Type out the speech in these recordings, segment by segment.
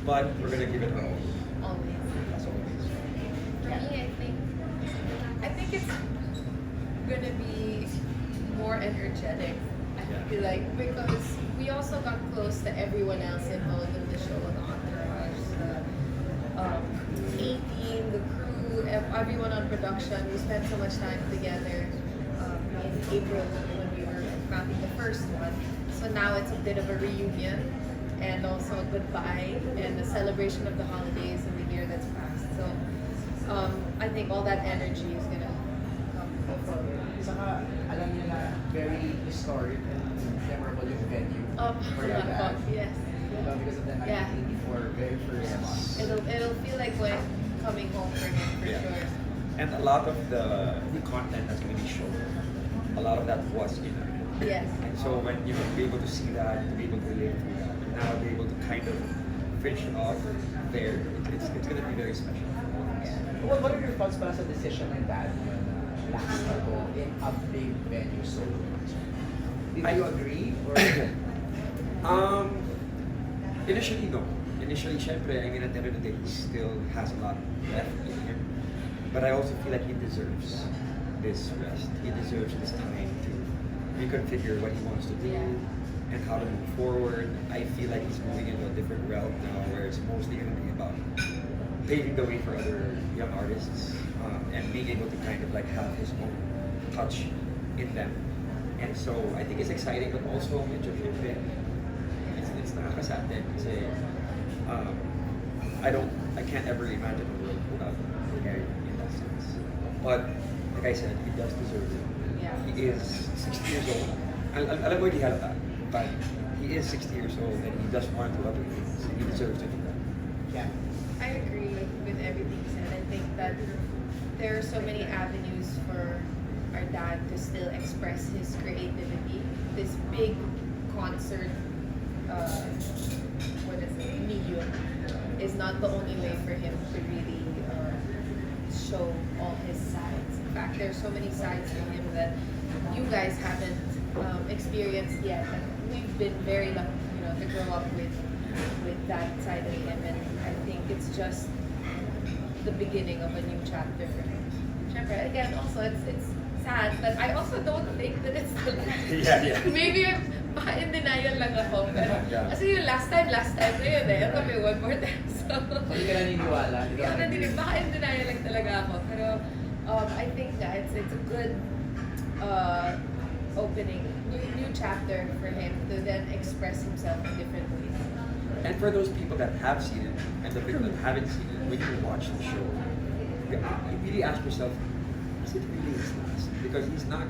but we're gonna give it our all. Always. As always. For me, I think it's gonna be more energetic. I feel like because we also got close to everyone else involved in the show, the entourage, the A-team, the crew, everyone on production. We spent so much time together in April when we were mapping the first one. So now it's a bit of a reunion and also a goodbye and a celebration of the holidays and the year that's passed. So I think all that energy is gonna come forward. Saka, alam niyo na very historic and memorable yung venue for your dad. Yes. Because of the 1984 very first one. It'll feel like when coming home for him for sure. And a lot of the content that's going to be shown, a lot of that was in Araneta. Yes. And so when you be able to see that, to be able to relate to that, and now be able to kind of finish it off there, it's going to be very special. What are your thoughts para sa decision ng dad yun na last na go in a big venue so did you agree? Or? Initially, no. Initially, syempre, I mean, at the end of the day, he still has a lot left in him. But I also feel like he deserves this rest. He deserves this time to reconfigure what he wants to do and how to move forward. I feel like he's moving into a different realm now where it's mostly going to be about paving the way for other young artists and being able to kind of like have his own touch in them. And so I think it's exciting, but also medyo syempre, it's nakakasad din kasi I can't ever imagine a world without Gary in that sense. But like I said, he does deserve it. Yeah. He is 60 years old. Alam mo hindi halata, but he is 60 years old and he does want to do other things. He deserves to do that. Yeah. I agree with everything said. I think that there are so many avenues for our dad to still express his creativity. This big concert, medium is not the only way for him to really show all his sides. In fact, there's so many sides to him that you guys haven't experienced yet. And we've been very lucky, to grow up with that side of him, and I think it's just the beginning of a new chapter for him. Chapter again, also it's sad, but I also don't think that it's the last. Yeah. Maybe baka in denial lang ako, pero kasi yung last time na yun eh. Ito may one more time. So, Hindi ka naniniwala? hindi ako naniniwala. Baka in denial lang talaga ako. Pero I think that it's a good opening, new chapter for him to then express himself in different ways. And for those people that have seen it and the people that haven't seen it, when you watch the show, you really ask yourself, is it really his last? Because he's not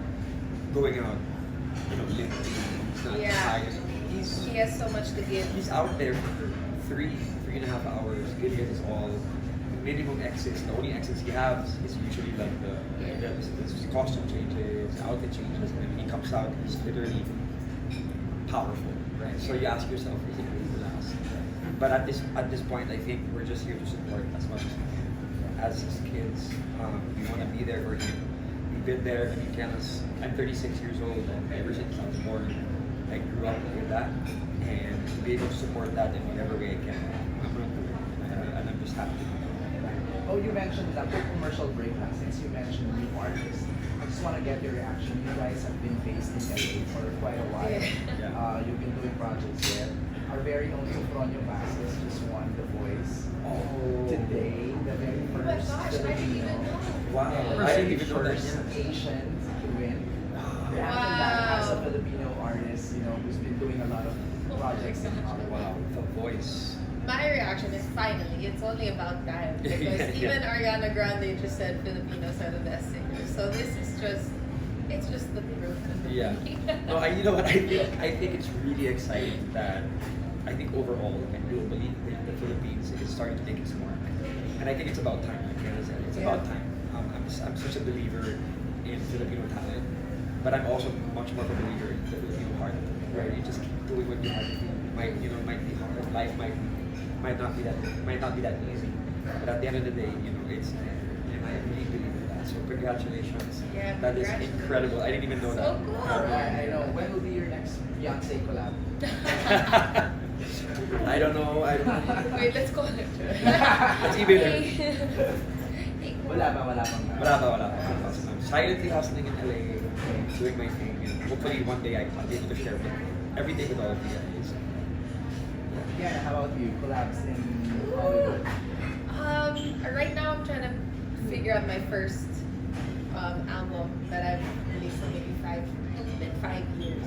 going out, limping. He's not tired. He has so much to give. He's out there for three and a half hours, giving it his all. Minimum exits. The only exits he has is usually like the costume changes, outfit changes, and when he comes out, he's literally powerful, right? So you ask yourself, is it really the last? But at this point, I think we're just here to support as much as we can. As his kids, we want to be there for him. We've been there. I mean, I'm 36 years old, and ever since I was born, I grew up with that, and to be able to support that in whatever way I can, I'm going to do it, and I'm just happy to do it. Oh, you mentioned that quick commercial break na, since you mentioned new artists. I just want to get your reaction. You guys have been based in LA for quite a while. Yeah. You've been doing projects there. Our very own Sofronio Vasquez just won The Voice today. The very first Filipino. Wow, I didn't even know that. First Asian to win. And that as a Filipino artist, who's been doing a lot of projects in Hollywood. Wow, The Voice. My reaction is finally, it's only about time. Because even Ariana Grande just said Filipinos are the best singers. So this is it's just the proof. Yeah. No, you know what? I think it's really exciting that I think overall, and globally, the Philippines is starting to make its mark. And I think it's about time, like Kiana said. It's about time. I'm such a believer in Filipino talent, but I'm also much more of a believer in the Filipino heart, where you just keep doing what you have to do. Might be hard. Life might not be that easy. But at the end of the day, it's and I really believe in that. So congratulations. Yeah, That is incredible. I didn't even know that. So cool. I know. When will be your next Beyonce collab? I don't know. Wait, let's call it. Let's email her. Wala pa. Wala pa. I'm silently hustling in LA, doing my thing, and hopefully one day I'll be able to share everything with all of you guys. Yeah, how about you? Collabs in Hollywood? Right now I'm trying to figure out my first album that I've released in maybe 5 years.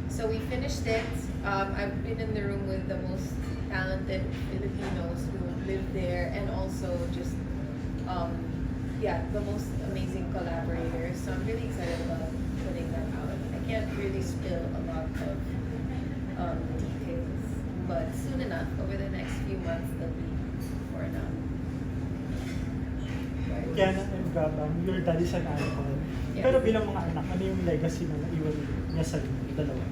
So we finished it. I've been in the room with the most talented Filipinos who live there, and also just the most amazing collaborators. So I'm really excited about putting that out. I can't really spill a lot of details, but soon enough, over the next few months, they'll be for now. Kiana and Gab, your dad is an icon. Yeah. Pero bilang mga anak, ano yung legacy na naiwan niya sa dalawa?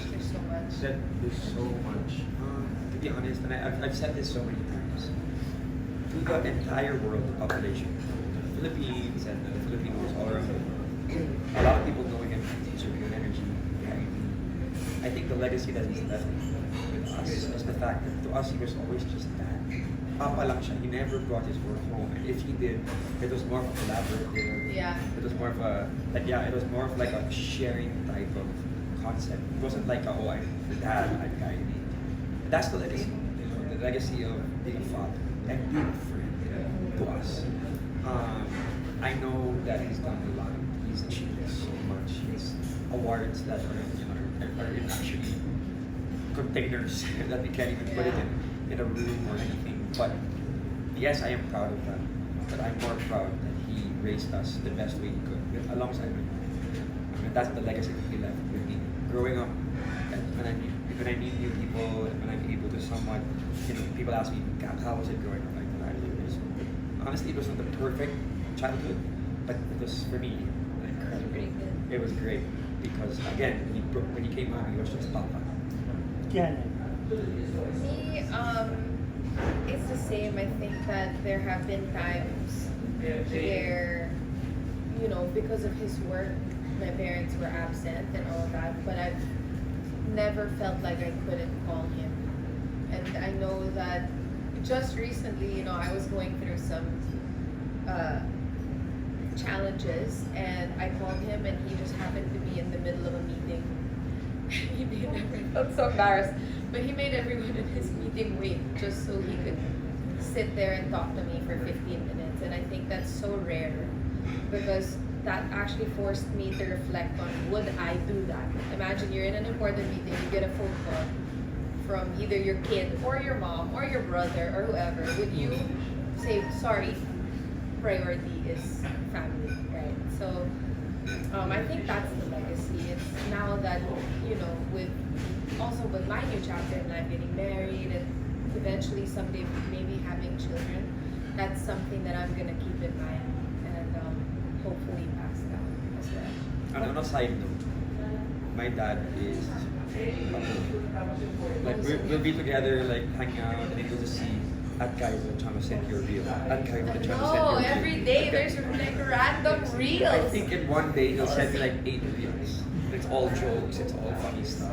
There's so much. There's so much. To be honest, and I've said this so many times, to the entire world population, the Philippines and the Filipinos all around the world, a lot of people knowing him as pure energy, Gary V. I think the legacy that he's left with us is the fact that to us he was always just that. Papa lang siya. He never brought his work home. And if he did, it was more of a collaborative. Yeah. It was more of a it was more of like a sharing type of concept. It wasn't like I'm the dad, I'm Gary V. That's the legacy. You know, the legacy of being a father and being a friend to us. I know that he's done a lot. He's achieved so much. His awards that are in actually containers that we can't even put it in a room or anything. But yes, I am proud of that. But I'm more proud that he raised us the best way he could, alongside me. I mean, that's the legacy that he left with me. Growing up, and when I meet new people, and when I'm able to somewhat, people ask me, God, how was it growing up like that? Honestly, it wasn't the perfect childhood, but it was, for me, Pretty good. it was great. Because again, when he came home, he was just Papa. Kiana. Me, it's the same. I think that there have been times where, because of his work, my parents were absent and all that, but I've never felt like I couldn't call him. And I know that just recently, I was going through some challenges, and I called him, and he just happened to be in the middle of a meeting. He made everyone, I'm so embarrassed, but he made everyone in his meeting wait just so he could sit there and talk to me for 15 minutes. And I think that's so rare, because that actually forced me to reflect on, would I do that? Imagine you're in an important meeting, you get a phone call from either your kid or your mom or your brother or whoever. Would you say, sorry, priority is family, right? So I think that's the legacy. It's now that, with my new chapter, and I'm getting married, and eventually someday maybe having children, that's something that I'm gonna keep in mind and hopefully pass down as well. And on a side note, my dad is like we'll be together, like hanging out, and then you'll just see at Gary Valenciano send your reel. At Gary Valenciano send your No, reel. every day there's like random reels. I think in one day he'll send me like 8 reels. It's all jokes, it's all funny stuff.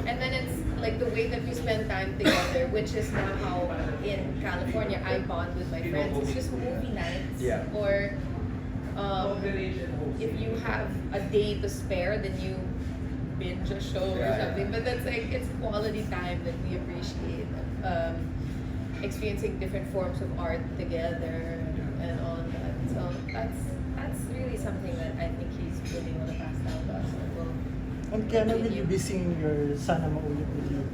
And then it's like the way that we spend time together, which is now how in California I bond with my friends. It's just movie nights. Yeah. Or if you have a day to spare, then you binge a show or something. But that's like, it's quality time that we appreciate. Experiencing different forms of art together and all that. So that's really something that I think he's really want to pass down to us. And Kiana, will you be singing your Sana Maulit with you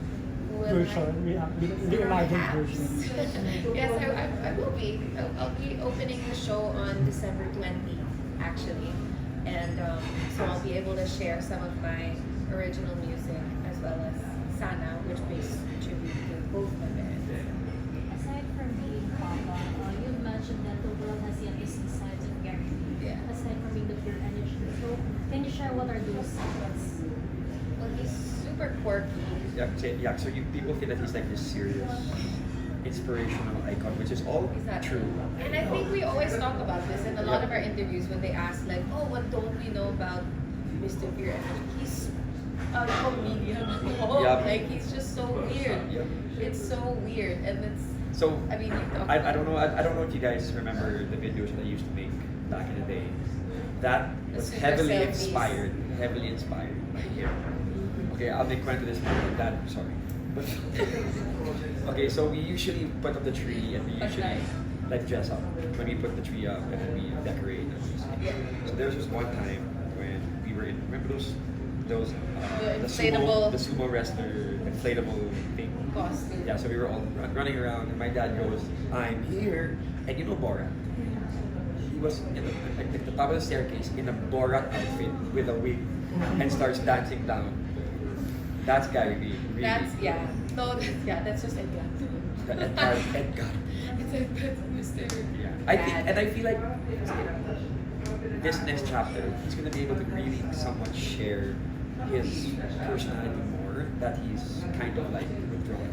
version, reimagined version? Yes, I will be. I'll be opening the show on December 20, actually. And so I'll be able to share some of my original music as well as Sana, which pays tribute to both my parents. Aside from being Papa, you mentioned that the world has the opposite sides of Gary V. Yeah. Aside from being the pure energy. So, can you share what are those sides? Well, he's super quirky. So people feel that he's like this serious, inspirational icon, which is all He's not true. And I think we always talk about this in a lot of our interviews when they ask like, oh, what don't we know about Mr. Pure Energy? He's comedian at home. Yeah. Like he's just so weird. Yeah. It's so weird, and it's. So I mean, I don't know. I don't know if you guys remember the videos that I used to make back in the day. That The was super heavily selfies. inspired. Heavily inspired by him. Okay, I'll make fun of this one. That sorry. But okay, so we usually put up the tree and we usually like dress up when we put the tree up and then we decorate. Yeah. So there was this one time when we were in. Remember those The sumo, inflatable- the sumo wrestler inflatable thing. Costume. Yeah, so we were all running around, and my dad goes, "I'm here," and you know Borat. He was in the top of the staircase in a Borat outfit with a wig, and starts dancing down. That's Gary V. Really. That's yeah. No, that's just Edgar. Edgar. It's Mr. Yeah. I think, Dad. and I feel like this next chapter, he's gonna be able to really somewhat share his personality more. That he's kind of like withdrawn.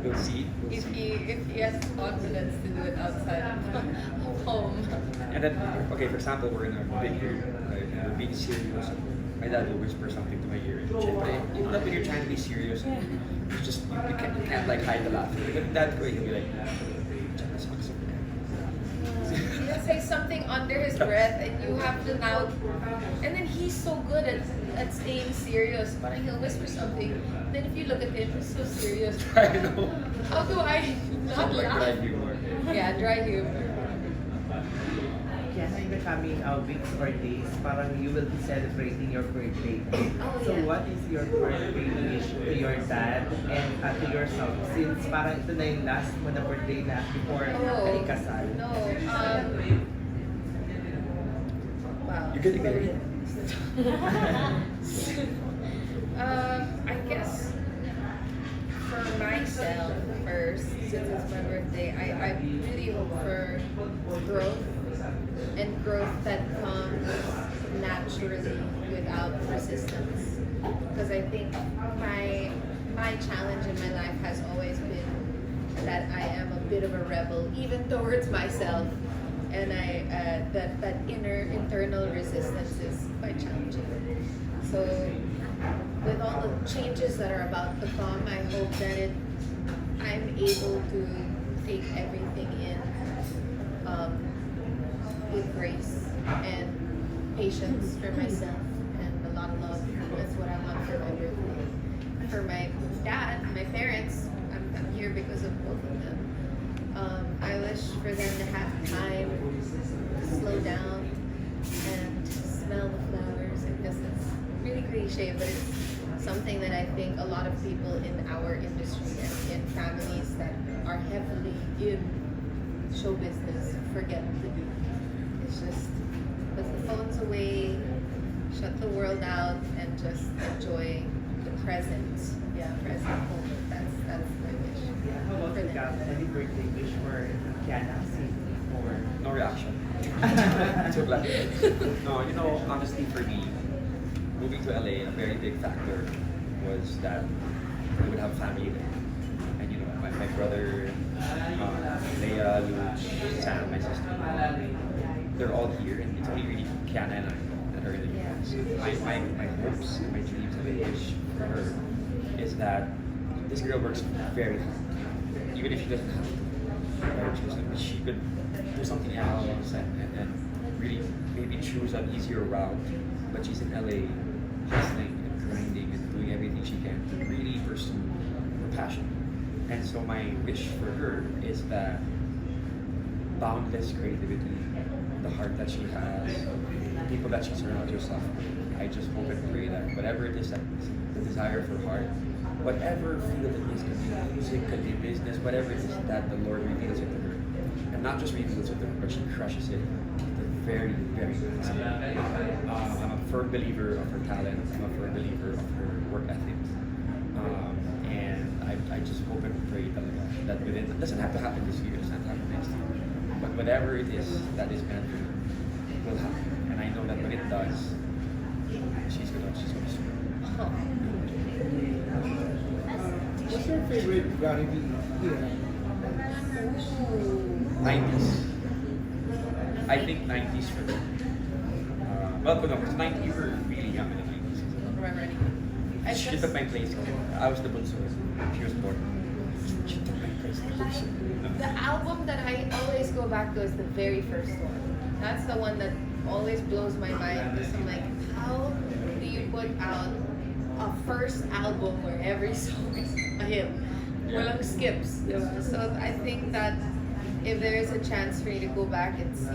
We'll see. We'll If see. he has the confidence to do it outside of home. And then, okay, for example, we're in a big room, right? And we're being serious. My dad will whisper something to my ear. Syempre, you know that when you're trying to be serious, you just you can't like hide the laughter. But in that way, he'll be like, "Check this out." He'll say something under his breath, and you have to now. And then he's so good at staying serious. But he'll whisper something. Then if you look at him, he's so serious. I know. How do I not Like laugh? dry humor. Yeah, dry humor. Kiana, in the coming weeks or days, parang you will be celebrating your birthday. Oh, So yeah. what is your birthday wish to your dad and to yourself? Since parang ito na yung last mo na birthday na before ka ikasal. No. Wow. You're getting married? I guess for myself first, since it's my birthday, I really hope for growth and growth that comes naturally without resistance. Because I think my challenge in my life has always been that I am a bit of a rebel, even towards myself, and that internal resistance is quite challenging. So with all the changes that are about to come, I hope that I'm able to take everything in with grace and patience for myself and a lot of love. That's what I want for my birthday. For my dad, my parents, I'm here because of both of them. I wish for them to have time to slow down and smell the flowers. I guess it's really cliche, but it's something that I think a lot of people in our industry and in families that are heavily in show business forget to do. It's just put the phones away, shut the world out, and just enjoy the present. Yeah, present moment. That's my wish. How about for you, them. Gab? Any birthday wish for Kiana? Or No reaction. Too black. No, you know, honestly, for me, moving to LA, a very big factor was that we would have family there. And you know, my brother, Leia, Luch, Sam, my sister, they're all here, and it's only really Kiana and I that are in the US. My hopes and my dreams and my wish for her is that this girl works very hard. Even if she doesn't have to, she could do something else and really maybe choose an easier route. But she's in LA hustling and grinding and doing everything she can to really pursue her passion. And so my wish for her is that boundless creativity, the heart that she has, the people that she surrounds herself with. I just hope and pray that whatever it is that is the desire of her heart, whatever field it is, could be music, could be business, whatever it is that the Lord reveals it to her. And not just reveals it to her, but she crushes it to the very, very maximum. I'm a firm believer of her talent. I'm a firm believer of her work ethic. And I just hope and pray that within, it doesn't have to happen this year, it doesn't have to happen next year. But whatever it is that is meant for her will happen. And I know that when it does, she's gonna Oh. What's your favorite Gary V era? 90s. I think 90s for me. Well, no, because 90s, you were really young in the 90s. remember any. I She just, took my place. I was the bunso. She was born. She took my place. The bunso. the album that I always go back to is the very first one. That's the one that always blows my mind because I'm like, how do you put out a first album where every song is a hit? Walang skips. Diba? So I think that if there is a chance for you to go back and see,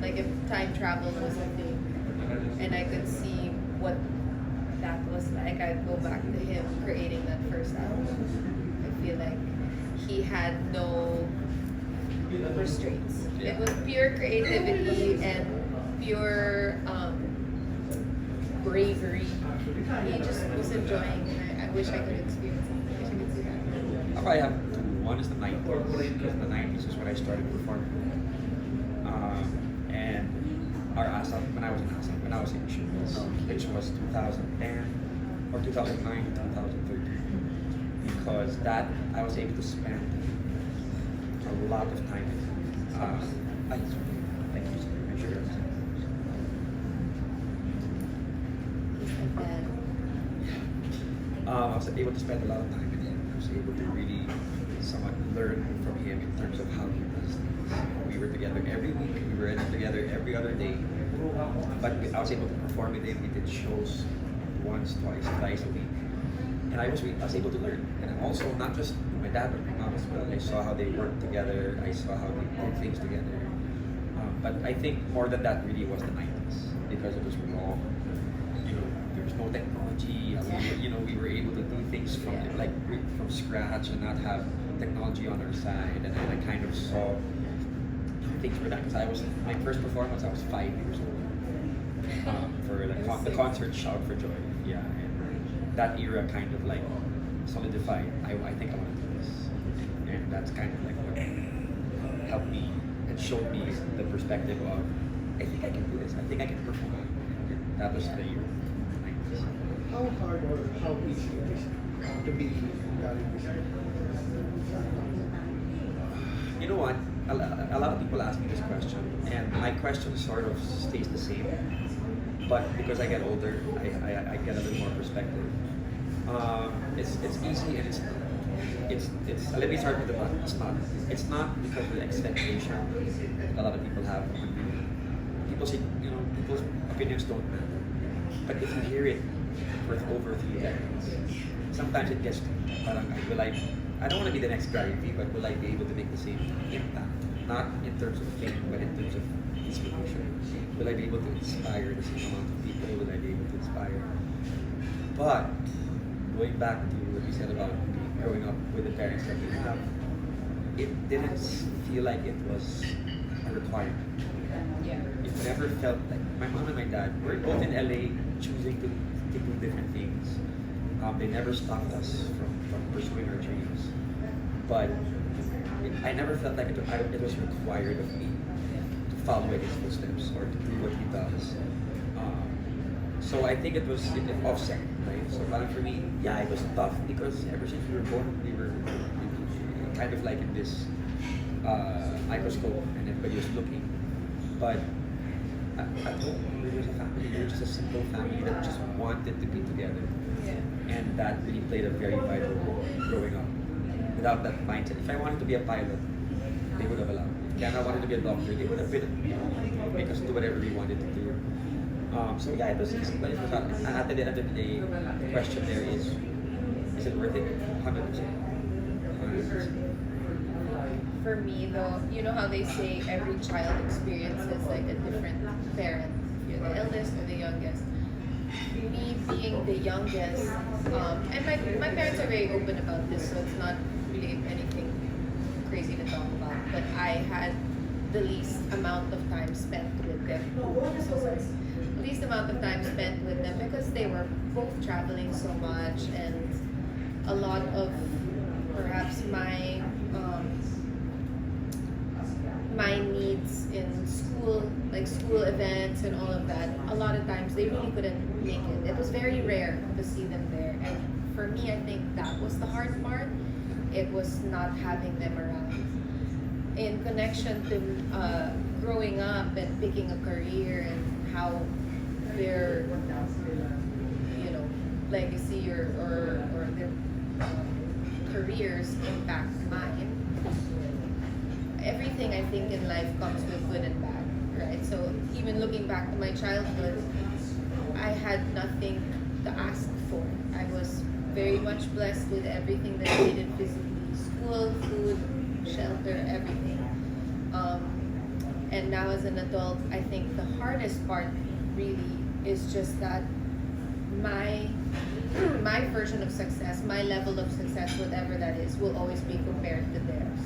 like if time travel was a thing, and I could see what that was like, I'd go back to him creating that first album. I feel like he had no restraints. It was pure creativity and pure bravery. He just was enjoying, and I wish I could experience it. I wish I could see that. I have two. One is the 90s, because the 90s is when I started performing. And our ASAP, when I was in ASAP, when I was in shows, which was 2010 or 2009 to 2013. Because that, I was able to spend a lot of time with thank you, sir. I'm sure. I was able to spend a lot of time with him. I was able to really somewhat learn from him in terms of how he does things. We were together every week. We were together every other day. But I was able to perform with him. We did shows once, twice, thrice a week. And I was able to learn. And also, not just my dad, but my mom as well. I saw how they worked together. I saw how they did things together. But I think more than that really was the 90s. Because it was raw. You know, there was no technology. We were able to do things from scratch and not have technology on our side. And I kind of saw things were that, because my first performance, I was 5 years old. For the concert Shout for Joy. Yeah. And that era kind of like solidified. I think I want to do this. And that's kind of like what helped me and showed me the perspective of, I think I can do this. I think I can perform. That was the year. How hard or how easy it is to be Gary Valenciano? You know what? A lot of people ask me this question, and my question sort of stays the same. But because I get older, I get a little more perspective. It's easy, and it's. Let me start with the but. It's not because of the expectation a lot of people have. People say, people's opinions don't matter. But if you hear it for over 3 decades, sometimes it gets parang, I don't want to be the next Gary V, but will I be able to make the same impact? Not in terms of fame, but in terms of inspiration. Will I be able to inspire the same amount of people? Will I be able to inspire? But going back to what you said about growing up with the parents that we have, it didn't feel like it was a requirement. Yeah. It never felt like my mom and my dad were both in LA choosing to do different things. They never stopped us from pursuing our dreams. But I never felt like it was required of me to follow in his footsteps or to do what he does. So I think it offset, right? So for me, yeah, it was tough because ever since we were born, we were kind of like in this microscope and everybody was looking. But at home, we were a family. We were just a simple family that just wanted to be together. Yeah. And that really played a very vital role growing up. Without that mindset, if I wanted to be a pilot, they would have allowed me. If I wanted to be a doctor, they would have make us do whatever we wanted to do. So yeah, it was easy, but it was not. At the end of the day, the question there is it worth it? 100%. 100%. For me though, you know how they say every child experiences like a different parent. If you're the eldest or the youngest. Me being the youngest, and my parents are very open about this, so it's not really anything crazy to talk about. But I had the least amount of time spent with them. So sorry. Least amount of time spent with them because they were both traveling so much, and a lot of perhaps my needs in school, like school events and all of that, a lot of times they really couldn't make it. It was very rare to see them there. And for me, I think that was the hard part. It was not having them around. In connection to growing up and picking a career and how their legacy or their careers impact mine. Everything I think in life comes with good and bad, right? So even looking back to my childhood, I had nothing to ask for. I was very much blessed with everything that I needed physically: school, food, shelter, everything. And now as an adult, I think the hardest part really is just that my version of success, my level of success, whatever that is, will always be compared to theirs.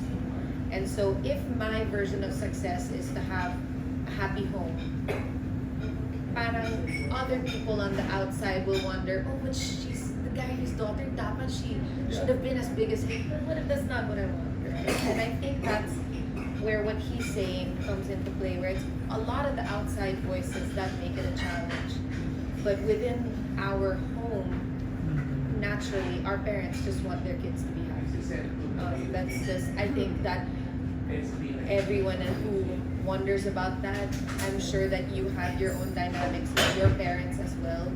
And so if my version of success is to have a happy home, parang other people on the outside will wonder, oh, but she's the guy's daughter, dapat she should have been as big as him. But what if that's not what I want, right? And I think that's where what he's saying comes into play, where it's a lot of the outside voices that make it a challenge. But within our home, naturally, our parents just want their kids to be happy. That's just, I think that everyone who wonders about that, I'm sure that you have your own dynamics with your parents as well,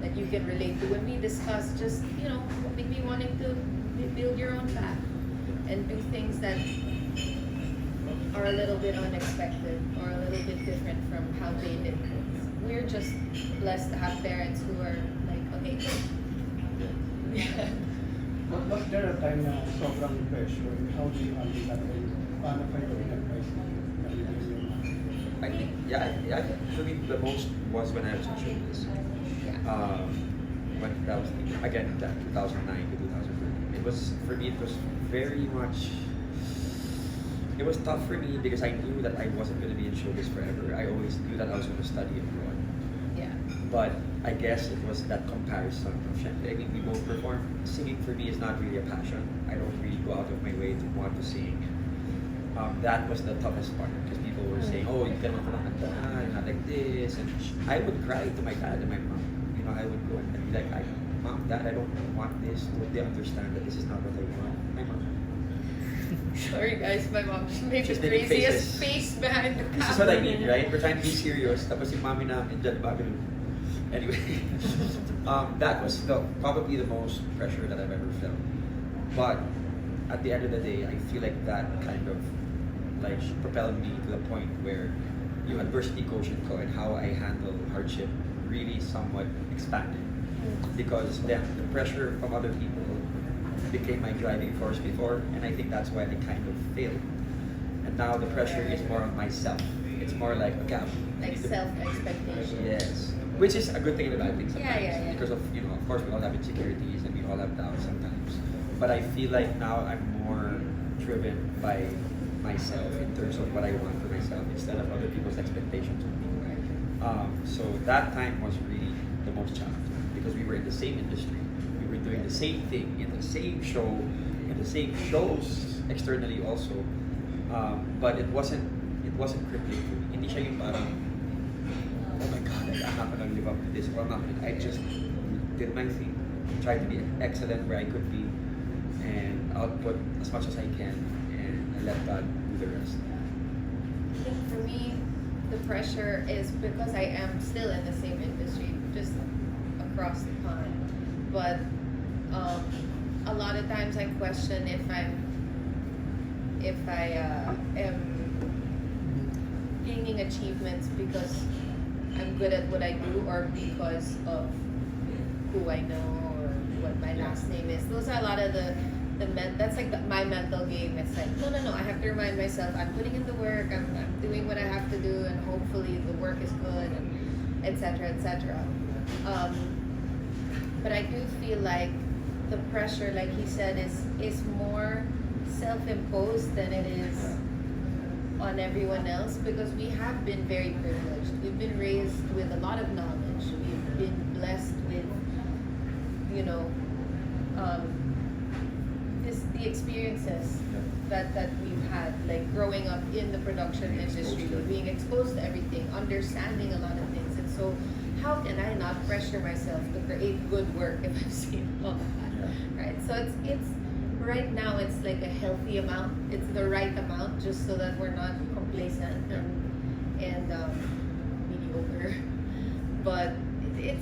that you can relate to. When we discuss just, maybe wanting to build your own path and do things that are a little bit unexpected or a little bit different from how they did things. We're just blessed to have parents who are like, okay, good. Yeah. Was there a time na sobrang pressure? How do you handle that? Paano kayo in-advise na I think, yeah, for me, the most was when I was in showbiz. When that was, again, 2009 to 2013. It was, for me, it was very much, it was tough for me because I knew that I wasn't going to be in showbiz forever. I always knew that I was going to study abroad. Yeah. But I guess it was that comparison of syempre, I mean, we both perform. Singing for me is not really a passion. I don't really go out of my way to want to sing. That was the toughest part because people were saying, oh, you cannot not like this. And I would cry to my dad and my mom. I would go and be like, Mom, Dad, I don't want this. Don't they understand that this is not what I want? My mom. Sorry guys, my mom just made the She's making craziest faces. face behind the camera. This is what I mean, right? We're trying to be serious. Tapos yung mami namin dyan, bagal. Anyway, that was probably the most pressure that I've ever felt. But at the end of the day, I feel like that kind of like propelled me to the point where yung adversity quotient ko and how I handle hardship really somewhat expanded. Because then the pressure from other people became my driving force before, and I think that's why I kind of failed. And now the pressure is more on myself. It's more like, okay, Like self-expectation. yes, which is a good thing and a bad thing sometimes. Yeah. Because of of course we all have insecurities and we all have doubts sometimes. But I feel like now I'm more driven by myself in terms of what I want for myself instead of other people's expectations of me. So that time was really the most challenging because we were in the same industry. We were doing the same thing in the same show, in the same shows externally also. But it wasn't crippling for me. Hindi siya yung parang, oh my God, I'm not gonna live up to this, or I'm not gonna, I just did my thing, tried to be excellent where I could be, and output as much as I can, and I let God do the rest. I think for me, the pressure is because I am still in the same industry, just across the pond. But a lot of times I question if I am gaining achievements because I'm good at what I do or because of who I know or what my last name is. Those are a lot of that's like my mental game. It's like, no, I have to remind myself I'm putting in the work, I'm doing what I have to do, and hopefully the work is good, and etc. But I do feel like the pressure, like he said, is more self-imposed than it is on everyone else because we have been very privileged. We've been raised with a lot of knowledge. We've been blessed with, the experiences that we've had, like growing up in the production industry, being exposed to everything, understanding a lot of things. And so how can I not pressure myself to create good work if I've seen all of that, right? So it's right now it's like a healthy amount. It's the right amount just so that we're not complacent and mediocre. But I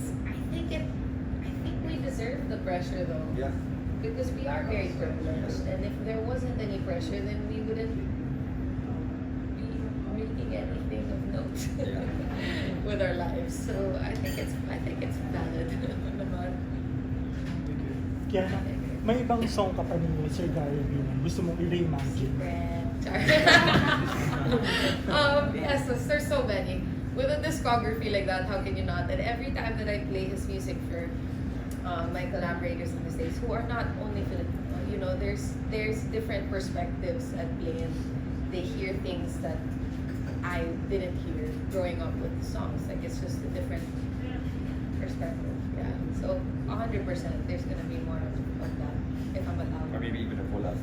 think we deserve the pressure though. Yeah. Because we are very privileged, and if there wasn't any pressure, then we wouldn't be making anything of note Yeah. with our lives. So I think it's valid. naman. Kaya may ibang song ka pa ni Sir Gary Valenciano. Gusto mong i-reimagine? Yes, there's so many. With a discography like that, how can you not? And every time that I play his music for my collaborators in the States, who are not only Filipino, you know, there's different perspectives at play, and they hear things that I didn't hear growing up with the songs. Like, it's just a different perspective. Yeah. So 100%, there's gonna be more of that if I'm allowed. Or maybe even a collab.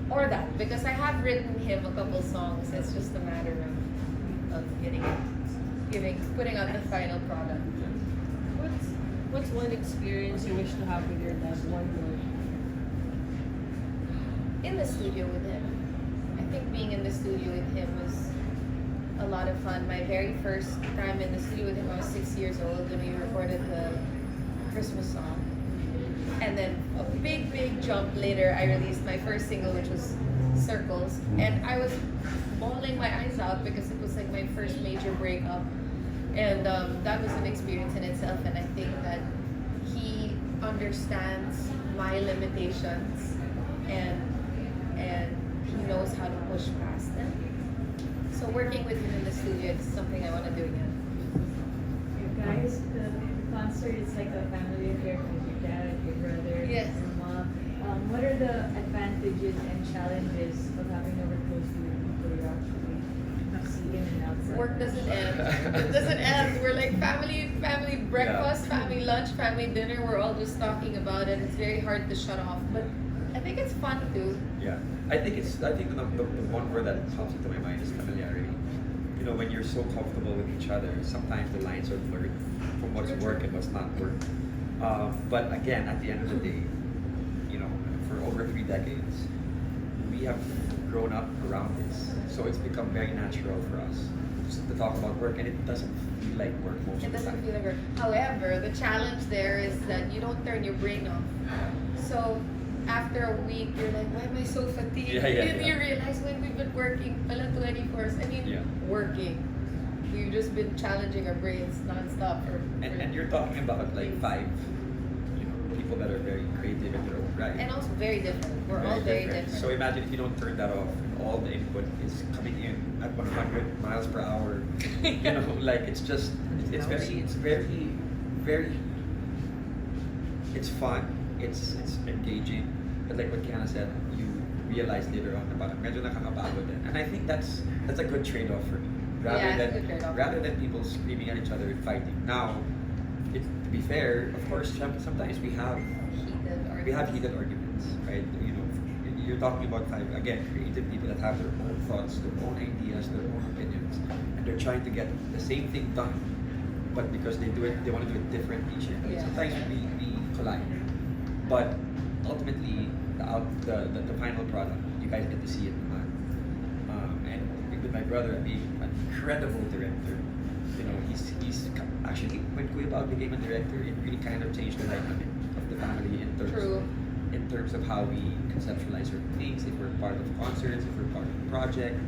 Or that, because I have written him a couple songs. It's just a matter of putting out the final product. What's one experience you wish to have with your dad? One word. In the studio with him. I think being in the studio with him was a lot of fun. My very first time in the studio with him, I was 6 years old, and we recorded the Christmas song. And then a big jump later, I released my first single, which was Circles. And I was bawling my eyes out because it was like my first major breakup. And that was an experience in itself. And I think that he understands my limitations, and he knows how to push past them. So working with him in the studio is something I want to do again. You guys, the concert is like a family affair with your dad, your brother, Yes. your mom. What are the advantages and challenges of having a work close to people you actually see in and outside? Work doesn't end. It doesn't end. We're like family breakfast, family lunch, family dinner. We're all just talking about it. It's very hard to shut off, but I think it's fun too. Yeah, I think the one word that comes into my mind is familiarity. You know, when you're so comfortable with each other, sometimes the lines are blurred from what's work and what's not work. But again, at the end of the day, you know, for over 3 decades, we have grown up around this, so it's become very natural for us just to talk about work, and it doesn't feel like work most It of the doesn't time. feel like work. However, the challenge there is that you don't turn your brain off. So after a week, you're like, why am I so fatigued? And you realize when we've been working, pala 24 hours. I mean, working. We've just been challenging our brains nonstop. And you're talking about like 5, you know, people that are very creative in their own right. And also very different. We're all very different. So imagine if you don't turn that off, all the input is coming in at 100 miles per hour. You know, like it's just, it's fun, it's engaging. But like what Kiana said, you realize later on about it, medyo nakakapagod din. And I think that's a good trade-off for me. Rather than people screaming at each other and fighting. Now, to be fair, of course, sometimes we have heated arguments, right? You know, you're talking about 5, again, creative people that have their own thoughts, their own ideas, their own opinions, and they're trying to get the same thing done, but because they want to do it differently. Sometimes we collide, but ultimately, the final product, you guys get to see it naman. And with my brother being an incredible director, you know, he's actually, when Kuya Bao became a director, it really kind of changed the dynamic of the family in terms of how we conceptualize certain things. If we're part of concerts, if we're part of a project,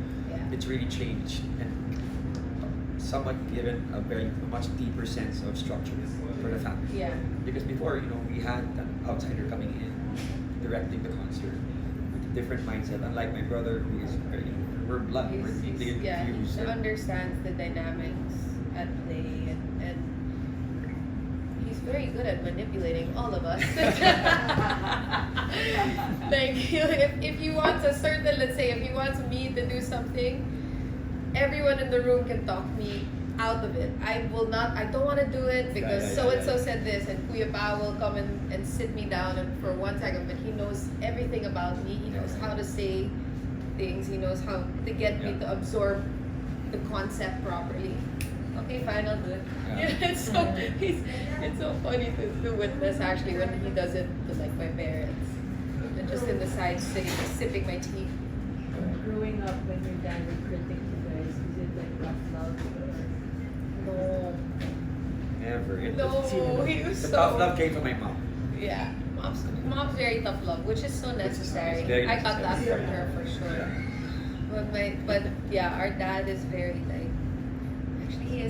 it's really changed and somewhat given a much deeper sense of structure for the family. Yeah. Because before, you know, we had an outsider coming in, directing the concert with a different mindset. Unlike my brother, who is very, we're blunt, we're deeply infused. He understands the dynamics at play, and he's very good at manipulating all of us. Like, if he wants a certain, let's say, if he wants me to do something, everyone in the room can talk me out of it. I don't want to do it because so-and-so said this, and Kuya Pa will come and sit me down and for 1 second, but he knows everything about me. He knows how to say things. He knows how to get me to absorb the concept properly. Okay, fine, I'll do it. It's so funny to witness actually when he does it to like my parents. And just in the side sitting, sipping my tea. Growing up when your dad would critic you guys, is it like rough love or Never. No, he was The so... tough love came from my mom. Yeah, mom's very tough love, which is so necessary. very I got that necessary. from her for sure. Yeah. But yeah, our dad is very like. Actually, he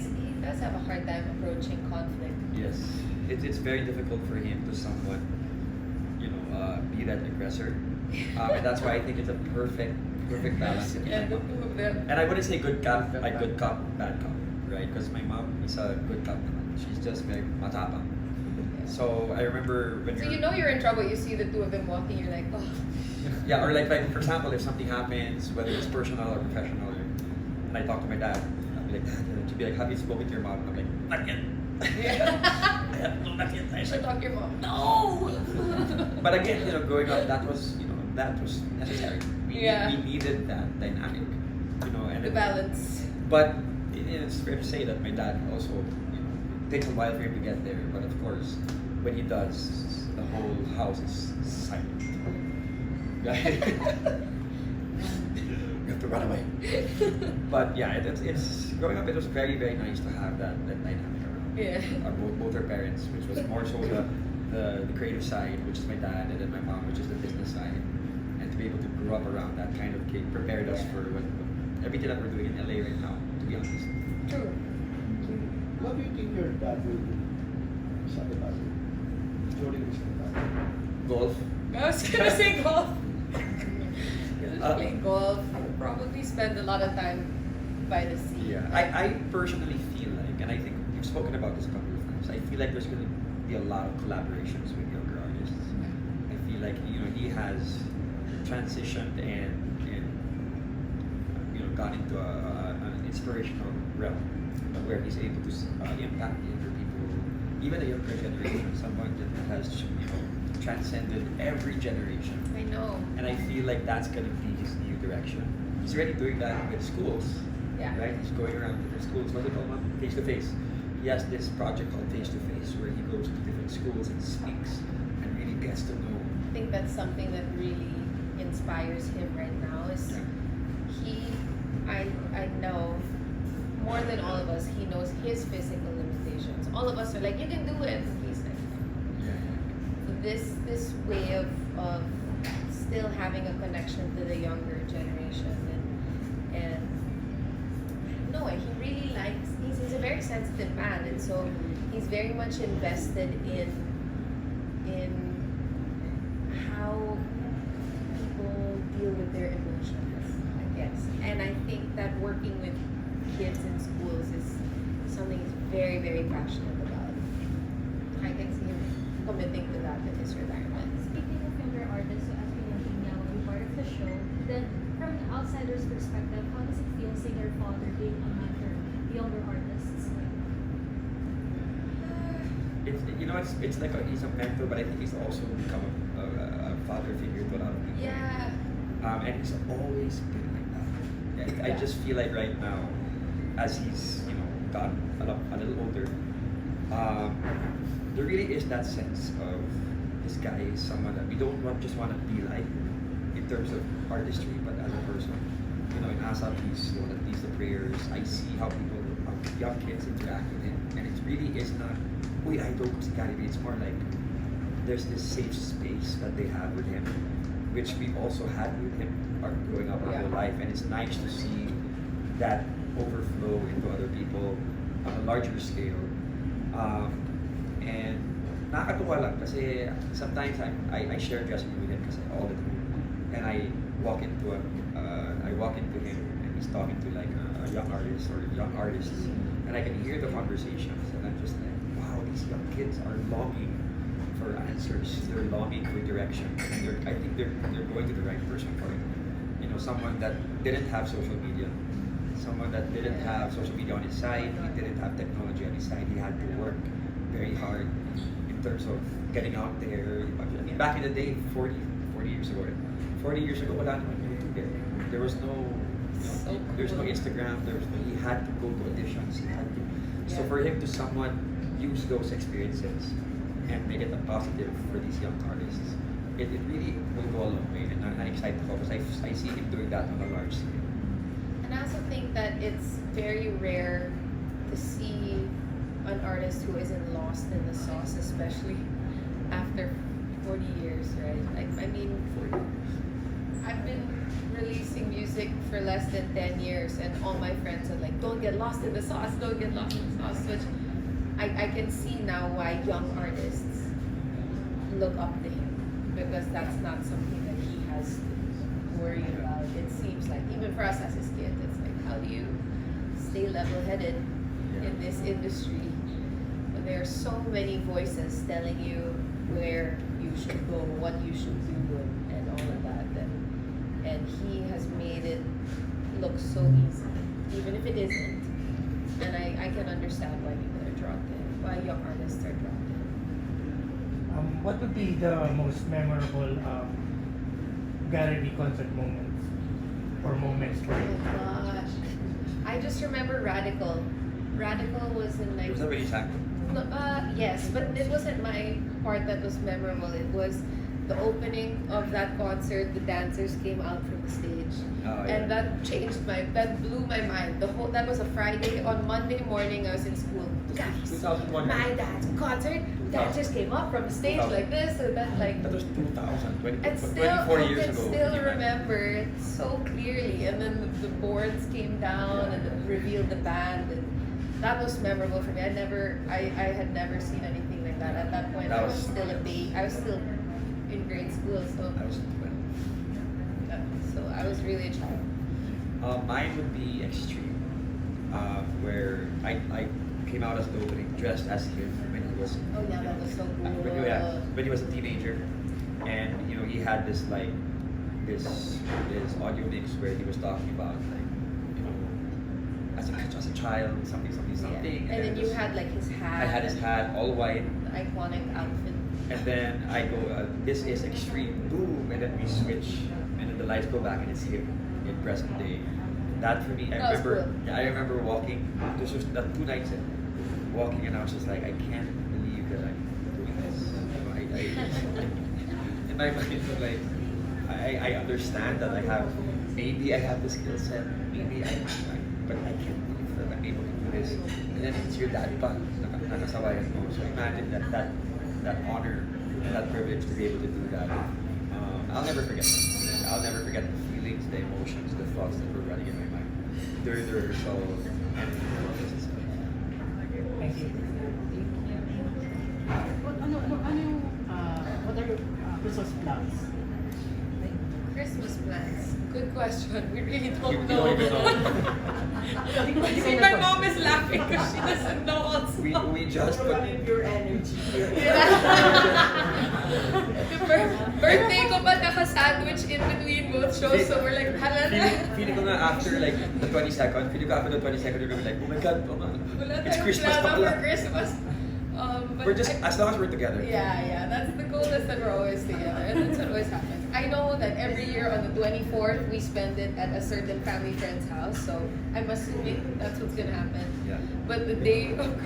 does have a hard time approaching conflict. Yes, it's very difficult for him to somewhat, be that aggressor, and that's why I think it's a perfect balance. in Yeah, my the mom. two of them. And I wouldn't say good cop, bad cop, right? Because my mom is a good cop. She's just very matapang. So I remember when So you know you're in trouble. You see the two of them walking. You're like, oh. yeah, or like for example, if something happens, whether it's personal or professional, and I talk to my dad, I'll be like, Dad, she'd be like, have you spoken to your mom? And I'm like, not yet. No, not yet. You should talk to your mom. No. But again, growing up, that was necessary. Yeah. We needed that dynamic, and The balance. But it's fair to say that my dad also, it takes a while for him to get there. But of course, when he does, the whole house is silent. Right? You have to run away. But yeah, it's growing up. It was very, very nice to have that dynamic around. Yeah. Both our parents, which was more so the creative side, which is my dad, and then my mom, which is the business side, and to be able to grow up around that kind of kid prepared us for everything that we're doing in LA right now. To be honest. True. What do you think your dad will do sa Bali during this time? Golf. I was gonna say golf. Gonna play golf. Probably spend a lot of time by the sea. Yeah, I personally feel like, and I think we've spoken about this a couple of times, I feel like there's going to be a lot of collaborations with younger artists. I feel like, he has transitioned and gone into an inspirational realm where he's able to impact the younger people, even the younger generation, someone that has transcended every generation. I know. And I feel like that's going to be his new direction. He's already doing that with schools. Yeah. Right? He's going around different schools. What do they call them? Face to face. He has this project called Face to Face where he goes to different schools and speaks and really gets to know. I think that's something that really inspires him right now. Is I know more than all of us, he knows his physical limitations. All of us are like, you can do it. And he's like, no. Yeah. So this way of still having a connection to the younger generation and no, he really likes. He's a very sensitive man, and so he's very much invested in how people deal with their emotions, I guess. And I think that working with kids in schools is something he's very, very passionate about. I can see him committing to that in his retirement. Speaking of younger artists, so as we mentioned, Nia will be part of the show. Then, from an outsider's perspective, how does it feel seeing your father being a mentor to younger artists? It's like he's a mentor, but I think he's also become a father figure to a lot of people. Yeah. And he's always been like that. I just feel like right now, as he's gotten a little older, there really is that sense of this guy is someone that we don't just want to be like in terms of artistry, but as a person. In ASAP, he's that leads the prayers. I see how young kids interact with him, and it really is not, wait, I don't see Gary V. It's more like there's this safe space that they have with him, which we've also had with him growing up our whole life, and it's nice to see that overflow into other people on a larger scale. And nakakatuwa lang kasi sometimes I share dressing room with him kasi all the time, and I walk into him and he's talking to like a young artist or young artists, and I can hear the conversations, and I'm just like, wow, these young kids are longing for answers. They're longing for direction. And I think they're going to the right person for it. Someone that didn't have social media, someone that didn't have social media on his side, he didn't have technology on his side. He had to work very hard in terms of getting out there. I mean, back in the day, 40 years ago, wala naman YouTube eh. There was no, there's no Instagram. He had to go to auditions. So for him to somewhat use those experiences and make it a positive for these young artists, it really will go a long way, and I'm excited because I see him doing that on a large scale. And I also think that it's very rare to see an artist who isn't lost in the sauce, especially after 40 years, right? Like, I mean, I've been releasing music for less than 10 years, and all my friends are like, don't get lost in the sauce, don't get lost in the sauce, which I can see now why young artists look up to him, because that's not something that he has to worry about. It seems like, even for us as his kids, it's like, how do you stay level-headed in this industry when there are so many voices telling you where you should go, what you should do, and all of that. And he has made it look so easy, even if it isn't. And I can understand why people are drawn to him, why young artists are drawn to him. What would be the most memorable Gary V concert moments or moments for you? Oh gosh. I just remember Radical. Radical was in like... Was that really time? No, yes, but it wasn't my part that was memorable. It was the opening of that concert. The dancers came out from the stage, and that blew my mind. That was a Friday. On Monday morning, I was in school. Guys, 2001. my dad's concert. Dancers came up from the stage like this, and then like. That was 2000. And still, 24 I years can ago. still remember it so clearly. And then the boards came down and it revealed the band, and that was memorable for me. I had never seen anything like that at that point. I was still a baby. I was still in grade school, so I was 12. so I was really a child. Mine would be Extreme, where I came out as the opening dressed as him when he was. Oh yeah, that was so cool. When he was a teenager, and you know he had this like this audio mix where he was talking about like you know as a child something. Yeah. And then you had like his hat. I had his hat all white. The iconic outfit. And then I go, this is Extreme, boom, and then we switch, and then the lights go back, and it's him in present day. That for me, I remember walking. This was 2 nights in, walking, and I was just like, I can't believe that I'm doing this. You know, in my mind, it's like, I understand that maybe I have the skill set, but I can't believe that I'm able to do this. And then it's your dad pa, nakasabayan mo. So imagine that honor and that privilege to be able to do that. I'll never forget that. I'll never forget the feelings, the emotions, the thoughts that were running in my mind during the rehearsal and the performance. Thank you. What are your Christmas plans? Christmas plans. Good question. We really don't We know. don't even know. See, my mom is laughing because she doesn't know also. We just put Your energy. Birthday ko pa naka-sandwich in between both shows, so we're like, hala na. Feeling ko na after like the 22nd, you're gonna be like, oh my God, Wala it's tayong Christmas plano pa for pala. Christmas. But We're just, as long as we're together. Yeah, that's the goal, is that we're always together, and that's what always happens. I know that every year on the 24th, we spend it at a certain family friend's house, so I'm assuming that's what's gonna happen. Yeah. But the day of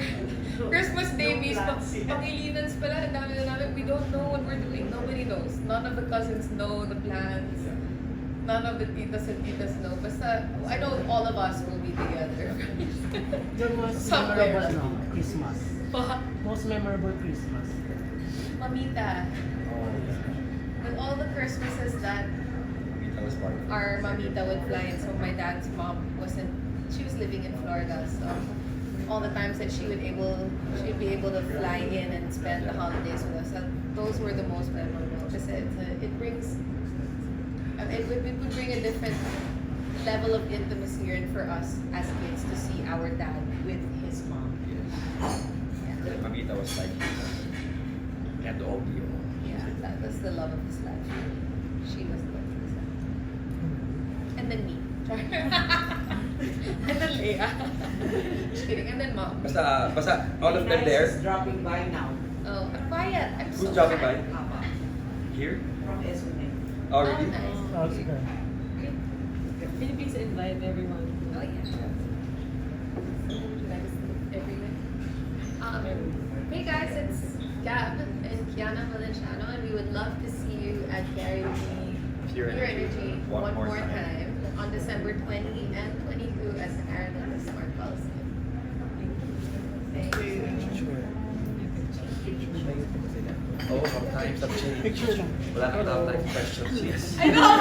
Christmas Day mismo, pangilinan pala, ang dami na namin, we don't know what we're doing. Nobody knows. None of the cousins know the plans. None of the titas and titas know. Basta, I know all of us will be together. Your most Somewhere. memorable Christmas. Most memorable Christmas. Mamita. With all the Christmases that That was part of it. our mamita would fly in, so my dad's mom she was living in Florida, so all the times that she'd be able to fly in and spend the holidays with us, those were the most memorable, because it would bring a different level of intimacy in for us as kids to see our dad with his mom. Yeah. Mamita was like, and all you. Yeah, that was the love of his life. She was the love of his life. And then me. And then Leia. Just kidding. And then mom. Basta all of them there. Dropping by now. Oh, quiet. I'm Who's so dropping happy. by? Papa. Here? From SMN. Oh, really? Nice. Oh, sige. Can you please invite everyone? Oh, yeah. Everywhere. Hey guys, it's Gab and Kiana Valenciano, and we would love to see you at Gary Pure Pure Energy. Energy one more time on December 20 and 22 at the Araneta Coliseum. Thank you. Oh, Times have changed. Picture lang. Wala na life questions, yes. I know!